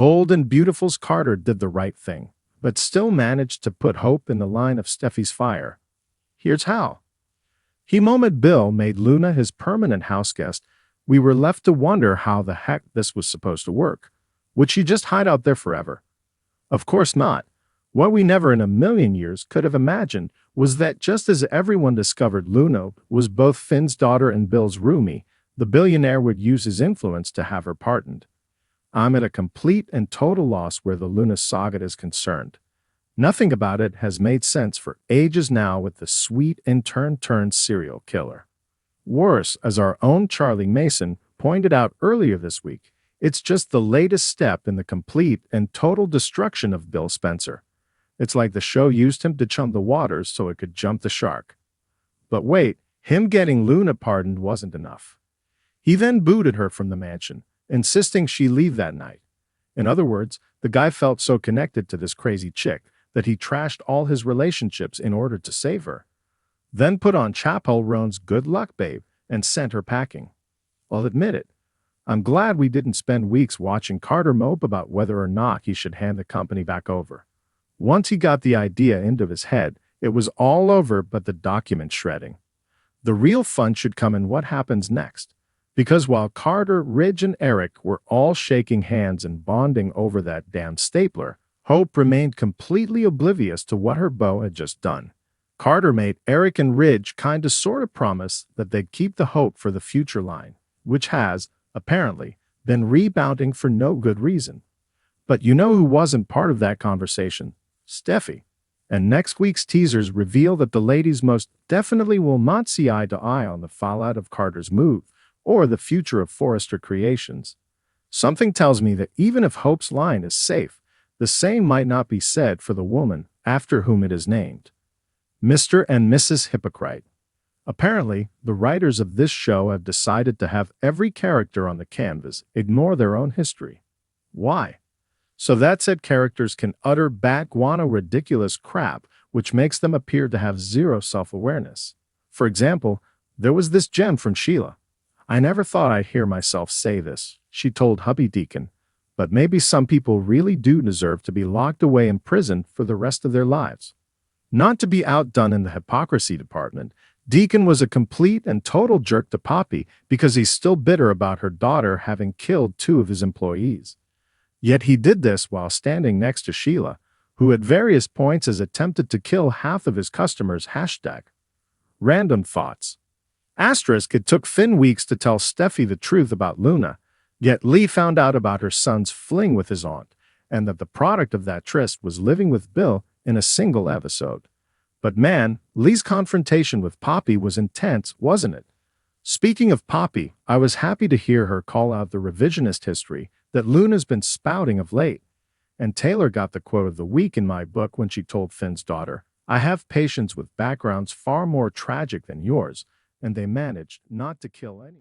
Bold and beautiful's Carter did the right thing, but still managed to put hope in the line of Steffi's fire. Here's how. He moment Bill made Luna his permanent houseguest. We were left to wonder how the heck this was supposed to work. Would she just hide out there forever? Of course not. What we never in a million years could have imagined was that just as everyone discovered Luna was both Finn's daughter and Bill's roomie, the billionaire would use his influence to have her pardoned. I'm at a complete and total loss where the Luna saga is concerned. Nothing about it has made sense for ages now with the sweet in-turn serial killer. Worse, as our own Charlie Mason pointed out earlier this week, it's just the latest step in the complete and total destruction of Bill Spencer. It's like the show used him to chum the waters so it could jump the shark. But wait, him getting Luna pardoned wasn't enough. He then booted her from the mansion, insisting she leave that night. In other words, the guy felt so connected to this crazy chick that he trashed all his relationships in order to save her. Then put on Chappell Roan's good luck babe and sent her packing. I'll admit it. I'm glad we didn't spend weeks watching Carter mope about whether or not he should hand the company back over. Once he got the idea into his head, it was all over but the document shredding. The real fun should come in what happens next. Because while Carter, Ridge, and Eric were all shaking hands and bonding over that damn stapler, Hope remained completely oblivious to what her beau had just done. Carter made Eric and Ridge kinda sorta promise that they'd keep the hope for the future line, which has, apparently, been rebounding for no good reason. But you know who wasn't part of that conversation? Steffi. And next week's teasers reveal that the ladies most definitely will not see eye to eye on the fallout of Carter's move, or the future of Forrester Creations. Something tells me that even if Hope's line is safe, the same might not be said for the woman after whom it is named. Mr. and Mrs. Hypocrite. Apparently, the writers of this show have decided to have every character on the canvas ignore their own history. Why? So that said characters can utter bat-guano ridiculous crap which makes them appear to have zero self-awareness. For example, there was this gem from Sheila. I never thought I'd hear myself say this, she told hubby Deacon, but maybe some people really do deserve to be locked away in prison for the rest of their lives. Not to be outdone in the hypocrisy department, Deacon was a complete and total jerk to Poppy because he's still bitter about her daughter having killed 2 of his employees. Yet he did this while standing next to Sheila, who at various points has attempted to kill half of his customers. Random thoughts. Asterisk, it took Finn weeks to tell Steffi the truth about Luna, yet Lee found out about her son's fling with his aunt, and that the product of that tryst was living with Bill in a single episode. But man, Lee's confrontation with Poppy was intense, wasn't it? Speaking of Poppy, I was happy to hear her call out the revisionist history that Luna's been spouting of late. And Taylor got the quote of the week in my book when she told Finn's daughter, "I have patients with backgrounds far more tragic than yours, and they managed not to kill anyone."